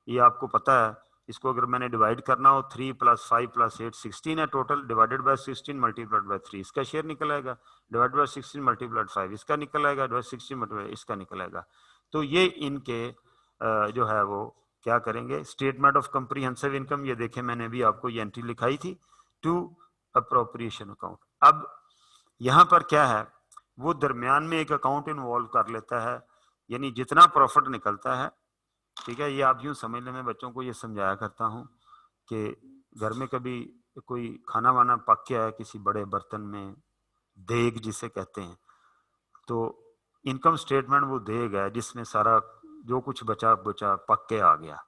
ये आपको पता है, इसको अगर मैंने डिवाइड करना हो 3 + 5 + 8 16 है total, divided by 16 multiplied by 3 इसका शेयर निकल आएगा, डिवाइडेड बाय 16 मल्टीप्लाइड 5 इसका निकल आएगा, डिवाइड 16 मल्टीप्लाइड इसका निकल आएगा. तो ये इनके जो है वो क्या करेंगे, स्टेटमेंट ऑफ कॉम्प्रिहेंसिव इनकम. ये देखें मैंने भी आपको ये एंट्री लिखाई थी टू अप्रोप्रिएशन अकाउंट. अब यहाँ पर क्या है, वो दरमियान में एक अकाउंट इन्वॉल्व कर लेता है, यानी जितना प्रॉफिट निकलता है. ठीक है, ये आप यूं समझ लें, मैं बच्चों को ये समझाया करता हूं कि घर में कभी कोई खाना वाना पक गया है किसी बड़े बर्तन में, देग जिसे कहते हैं, तो इनकम स्टेटमेंट वो देग है जिसमें सारा जो कुछ बचा पक के आ गया.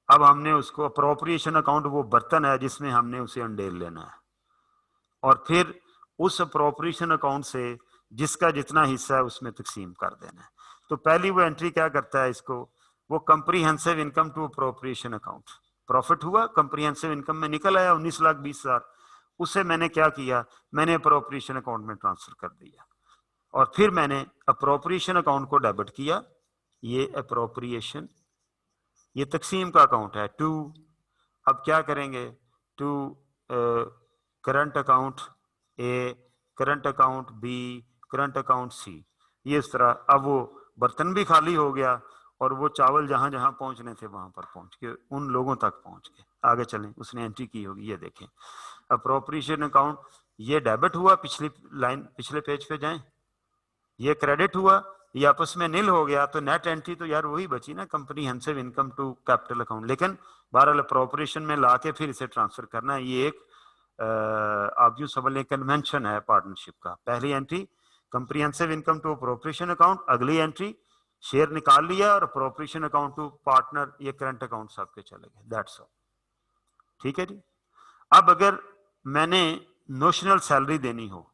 अब हमने उसको अप्रोप्रिएशन अकाउंट, वो बर्तन है जिसमें हमने उसे अंडेल लेना है, और फिर उस अप्रोप्रिएशन अकाउंट से जिसका जितना हिस्सा है उसमें तकसीम कर देना है. तो पहली वो एंट्री क्या करता है, इसको वो comprehensive income to appropriation account. Profit हुआ, कॉम्प्रिहेंसिव इनकम में निकल आया 19,20,000, उससे मैंने क्या किया, मैंने अप्रोप्रिएशन अकाउंट में ट्रांसफर कर दिया, और फिर मैंने अप्रोप्रिएशन अकाउंट को डेबिट किया. ये अप्रोप्रिएशन, ये तकसीम का अकाउंट है टू. अब क्या करेंगे, to current account A, current account B, current account C. ये इस तरह. अब वो बर्तन भी खाली हो गया और वो चावल जहां जहां पहुंचने थे वहां पर पहुंच के उन लोगों तक पहुंच गए. आगे चलें, उसने एंट्री की होगी, ये देखें अप्रोप्रिएशन अकाउंट. ये डेबिट हुआ, पिछली लाइन पिछले पेज पे जाएं, ये क्रेडिट हुआ, ये आपस में नील हो गया. तो नेट एंट्री तो यार वही बची ना, comprehensive income to capital account. लेकिन बहरहाल अप्रोप्रिएशन में लाके फिर इसे ट्रांसफर करना है. ये एक आप यूं समझ लें कन्वेंशन है पार्टनरशिप का. पहली entry comprehensive income to appropriation account, अगली एंट्री शेयर निकाल लिया और अप्रोप्रिएशन अकाउंट टू पार्टनर, ये करंट अकाउंट सबके चले गए. That's all. ठीक है जी. अब अगर मैंने नोशनल सैलरी देनी हो,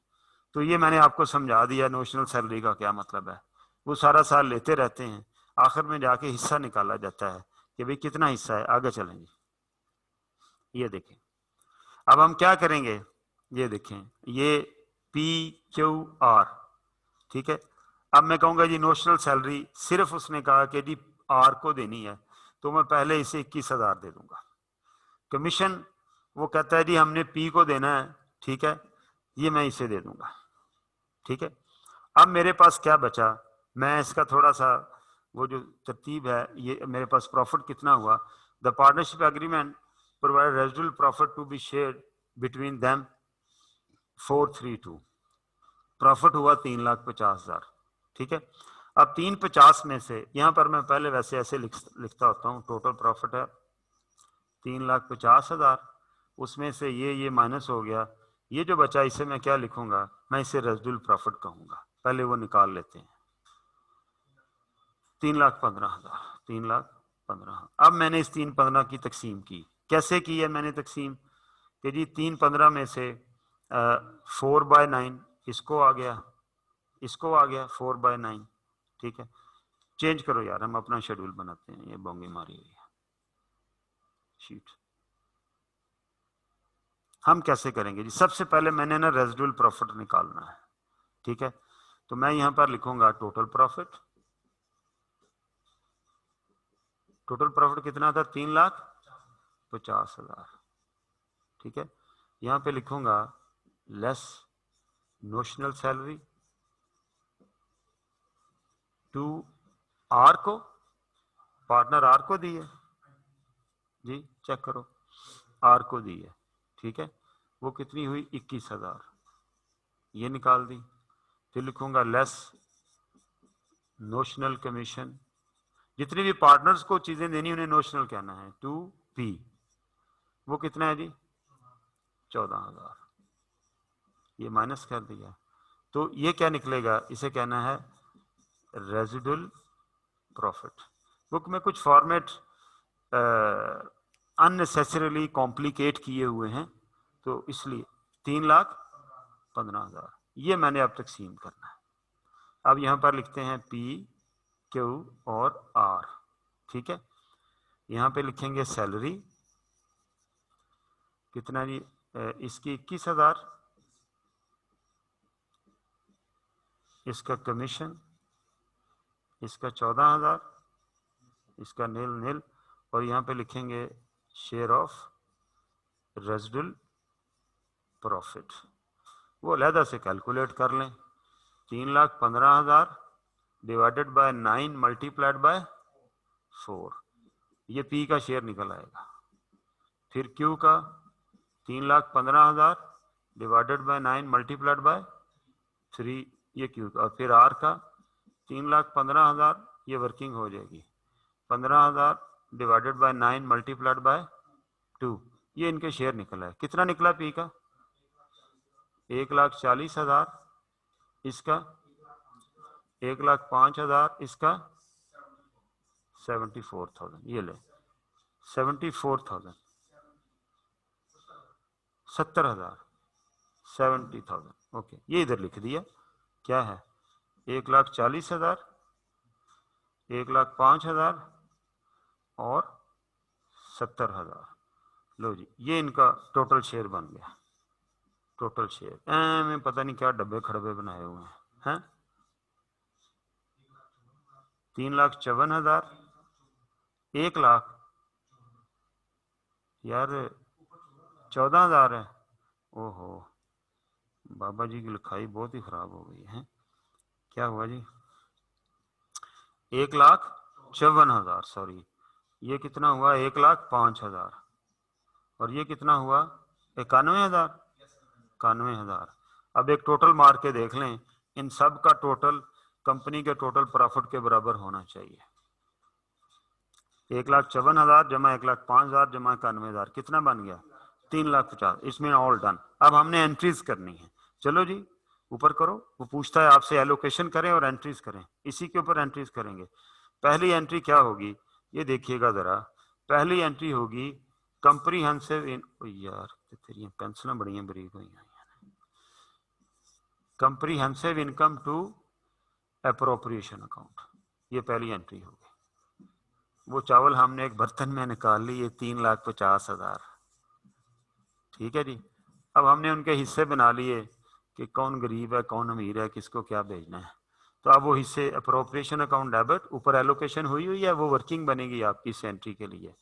तो ये मैंने आपको समझा दिया नोशनल सैलरी का क्या मतलब है. वो सारा साल लेते रहते हैं, आखिर में जाके हिस्सा निकाला जाता है कि भाई कितना हिस्सा है. आगे चलेंगे, ये देखें. अब हम क्या करेंगे, ये देखें, ये PQR. ठीक है, अब मैं कहूंगा जी नोशनल सैलरी, सिर्फ उसने कहा कि जी R को देनी है, तो मैं पहले इसे 21,000 दे दूंगा. कमीशन वो कहता है जी हमने P को देना है. ठीक है, ये मैं इसे दे दूंगा, ठीक है। अब मेरे पास क्या बचा, मैं इसका थोड़ा सा वो जो तरतीब है, ये मेरे पास प्रॉफिट कितना हुआ, the partnership agreement provide residual profit to be shared between them 432, profit हुआ 3,50,000, ठीक है। अब 350 में से यहाँ पर मैं पहले वैसे ऐसे लिखता होता हूँ, टोटल प्रॉफिट है 3,50,000, उसमें से ये माइनस हो गया, ये जो बचा इसे मैं क्या लिखूंगा, मैं इसे रेजिडुअल प्रॉफिट कहूंगा, पहले वो निकाल लेते हैं। 3,15,000, 3,15,000। अब मैंने इस 3,15,000 की तकसीम की, कैसे की है मैंने तकसीम, कि जी 3,15,000 में से 4/9 इसको आ गया, इसको आ गया 4/9, ठीक है। चेंज करो यार, हम अपना शेड्यूल बनाते हैं, ये बोंगी मारी हुई है शीट। हम कैसे करेंगे जी, सबसे पहले मैंने ना रेजिडुअल प्रॉफिट निकालना है, ठीक है। तो मैं यहां पर लिखूंगा टोटल प्रॉफिट, टोटल प्रॉफिट कितना था, 3,50,000, ठीक है। यहां पे लिखूंगा less notional salary to R को, पार्टनर आर को दी है जी, चेक करो, आर को दी है, ठीक है। वो कितनी हुई, 21,000, ये निकाल दी। फिर लिखूंगा लेस नोशनल कमीशन, जितने भी पार्टनर्स को चीजें देनी उन्हें नोशनल कहना है, टू पी, वो कितना है जी 14,000, ये माइनस कर दिया। तो ये क्या निकलेगा, इसे कहना है रेजिडुअल प्रॉफिट। बुक में कुछ फॉर्मेट अननेसेसरीली कॉम्प्लिकेट किए हुए हैं, तो इसलिए 3,15,000 ये मैंने अब तकसीम करना है। अब यहां पर लिखते हैं पी, क्यू और आर, ठीक है। यहां पे लिखेंगे सैलरी कितना जी, इसकी 21,000, इसका कमीशन, इसका 14,000, इसका नील नील, और यहां पे लिखेंगे शेयर ऑफ रेजिडुअल प्रॉफिट, वो अलहदा से कैलकुलेट कर लें। 3,15,000 डिवाइडेड बाय 9 मल्टीप्लाइड बाय 4, ये पी का शेयर निकल आएगा। फिर क्यू का 3,15,000 डिवाइडेड बाय 9 मल्टीप्लाइड बाय 3, ये क्यू का। और फिर आर का 3,15,000, ये वर्किंग हो जाएगी, 15,000 डिवाइडेड बाय 9 मल्टीप्लाइड बाय 2, ये इनके शेयर निकला है। कितना निकला पी का, 1,40,000, इसका 1,05,000, इसका 74,000, ये ले 74,000, 70,000, 70,000, ओके। ये इधर लिख दिया, क्या है 1,40,000, 1,05,000 और 70,000, लो जी, ये इनका टोटल शेयर बन गया। टोटल शेयर में पता नहीं क्या डब्बे खड़बे बनाए हुए हैं, 3,54,000, 1,00,000 यार 14,000 है, ओहो बाबा जी की लिखाई बहुत ही खराब हो गई है। क्या हुआ जी, 1,54,000, सॉरी, ये कितना हुआ 1,05,000, और ये कितना हुआ 91,000, 91,000। अब एक टोटल मार के देख लें, इन सब का टोटल कंपनी के टोटल प्रॉफिट के बराबर होना चाहिए। 1,54,000 जमा 1,05,000 जमा 91,000 कितना बन गया, 3,50,000। इसमें ऑल डन। अब हमने एंट्रीज करनी है, चलो जी ऊपर करो, वो पूछता है आपसे एलोकेशन करें और एंट्रीज करें, इसी के ऊपर एंट्रीज करेंगे। पहली एंट्री क्या होगी, ये देखिएगा जरा, पहली एंट्री होगी कंप्रीहेंसिव इन, यार तेरी पेंसिलें बड़ी बरीक हुई हैं, comprehensive income to appropriation account, ये पहली एंट्री होगी। वो चावल हमने एक बर्तन में निकाल ली, ये 3,50,000, ठीक है जी। अब हमने उनके हिस्से बना लिए कि कौन गरीब है कौन अमीर है, किसको क्या भेजना है। तो अब वो हिस्से अप्रोप्रिएशन अकाउंट डेबिट, ऊपर एलोकेशन हुई है, वो वर्किंग बनेगी आपकी इस एंट्री के लिए।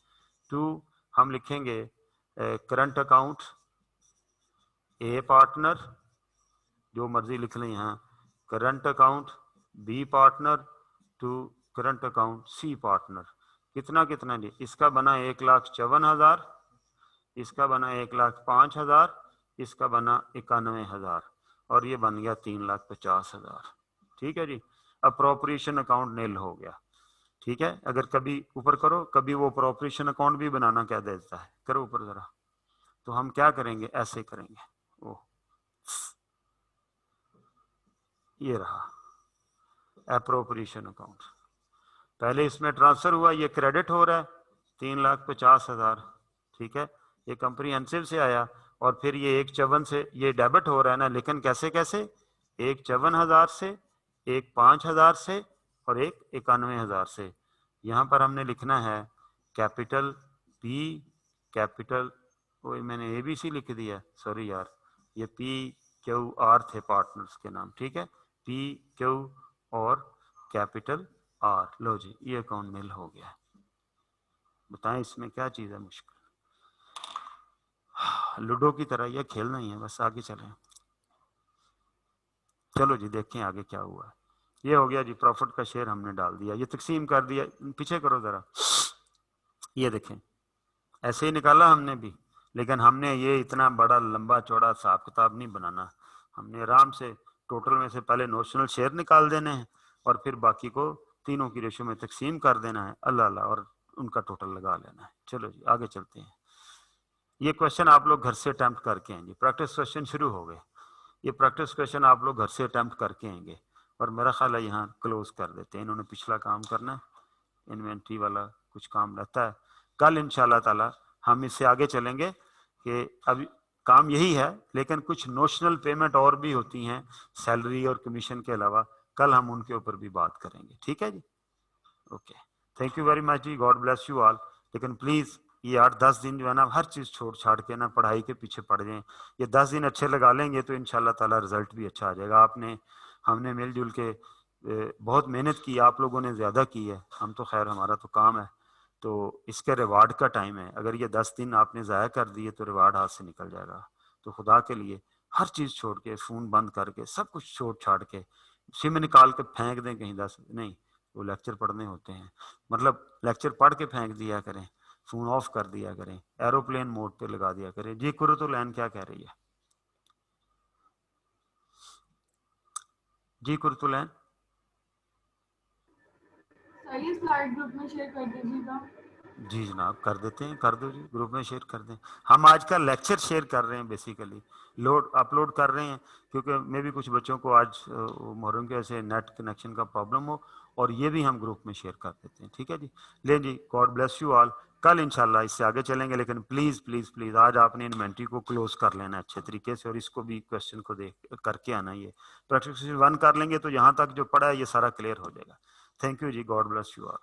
टू हम लिखेंगे करंट अकाउंट ए पार्टनर जो मर्जी लिख लें यहाँ, current account B partner to current account C partner, कितना कितना जी, इसका बना 1,54,000, इसका बना 1,05,000, इसका बना 91,000 और ये बन गया 3,50,000। ठीक है जी, अप्रोप्रिएशन अकाउंट नील हो गया। ठीक है, अगर कभी ऊपर करो, कभी वो अप्रोप्रिएशन अकाउंट भी बनाना क्या देता है, करो ऊपर जरा, तो हम क्या करेंगे, ऐसे करेंगे, ओ ये रहा अप्रोप्रिएशन अकाउंट, पहले इसमें ट्रांसफर हुआ, ये क्रेडिट हो रहा है 3,50,000। ठीक है, ये कंप्रीहेंसिव से आया और फिर ये 1,54 से ये डेबिट हो रहा है ना, लेकिन कैसे कैसे, 1,54,000 से, एक 5,000 से और एक 91,000 से। यहाँ पर हमने लिखना है कैपिटल पी कैपिटल, वो मैंने ABC लिख दिया, सॉरी यार, ये PQR थे पार्टनर्स के नाम। ठीक है, PQ और कैपिटल R, लो जी ये अकाउंट नील हो गया। बताएं इसमें क्या चीज़ है मुश्किल, लूडो की तरह ये खेलना ही है, बस आगे चलें। चलो जी देखें आगे क्या हुआ। ये हो गया जी, प्रॉफिट का शेयर हमने डाल दिया, ये तकसीम कर दिया, पीछे करो जरा, ये देखें ऐसे ही निकाला हमने भी, लेकिन हमने ये इतना बड़ा लंबा चौड़ा हिसाब किताब नहीं बनाना, हमने आराम से टोटल में से पहले नोशनल शेयर निकाल देने हैं और फिर बाकी को तीनों की रेशो में तकसीम कर देना है, अल्लाह अल्लाह, और उनका टोटल लगा लेना है। चलो जी आगे चलते हैं। ये क्वेश्चन आप लोग घर से अटेम्प्ट करके आएंगे, प्रैक्टिस क्वेश्चन शुरू हो गए, ये प्रैक्टिस क्वेश्चन आप लोग घर से अटेम्प्ट करके आएंगे और मेरा ख्याल है यहाँ क्लोज कर देते हैं, इन्होंने पिछला काम करना है, इन्वेंट्री वाला कुछ काम रहता है, कल इंशाल्लाह ताला हम इससे आगे चलेंगे कि अभी काम यही है, लेकिन कुछ नोशनल पेमेंट और भी होती हैं सैलरी और कमीशन के अलावा, कल हम उनके ऊपर भी बात करेंगे। ठीक है जी, okay, thank you very much जी, गॉड ब्लेस यू ऑल। लेकिन प्लीज़ ये 8-10 दिन जो है ना, हर चीज़ छोड़ छाड़ के ना पढ़ाई के पीछे पड़ जाएं, ये 10 दिन अच्छे लगा लेंगे तो इंशाल्लाह ताला रिजल्ट भी अच्छा आ जाएगा। आपने हमने मिलजुल के बहुत मेहनत की, आप लोगों ने ज़्यादा की है, हम तो खैर हमारा तो काम है, तो इसके रिवार्ड का टाइम है, अगर ये 10 दिन आपने ज़ाया कर दिए तो रिवार्ड हाथ से निकल जाएगा। तो खुदा के लिए हर चीज़ छोड़ के, फ़ोन बंद करके, सब कुछ छोड़ छाड़ के, सिम निकाल के फेंक दें कहीं, 10 नहीं, वो लेक्चर पढ़ने होते हैं, मतलब लेक्चर पढ़ के फेंक दिया करें, फ़ोन ऑफ कर दिया करें, एरोप्लेन मोड पे लगा दिया करें। जी कुरुतुलैन क्या कह रही है, जी कुरुतुलैन? सही, स्लाइड ग्रुप में शेयर कर दीजिएगा। जी जनाब कर देते हैं, कर दो जी, ग्रुप में शेयर कर दें। हम आज का लेक्चर शेयर कर रहे हैं, बेसिकली लोड अपलोड कर रहे हैं, क्योंकि मे भी कुछ बच्चों को आज मुहर्रम के ऐसे नेट कनेक्शन का प्रॉब्लम हो, और ये भी हम ग्रुप में शेयर कर देते हैं। ठीक है जी, ले जी, गॉड ब्लेस यू ऑल, कल इंशाल्लाह इससे आगे चलेंगे, लेकिन प्लीज़ प्लीज़ प्लीज़ आज आपने इन्वेंट्री को क्लोज कर लेना अच्छे तरीके से, और इसको भी क्वेश्चन को देख करके आना, ये प्रैक्टिस 1 कर लेंगे तो यहाँ तक जो पढ़ा है ये सारा क्लियर हो जाएगा। थैंक यू जी, गॉड ब्लेस यू ऑल।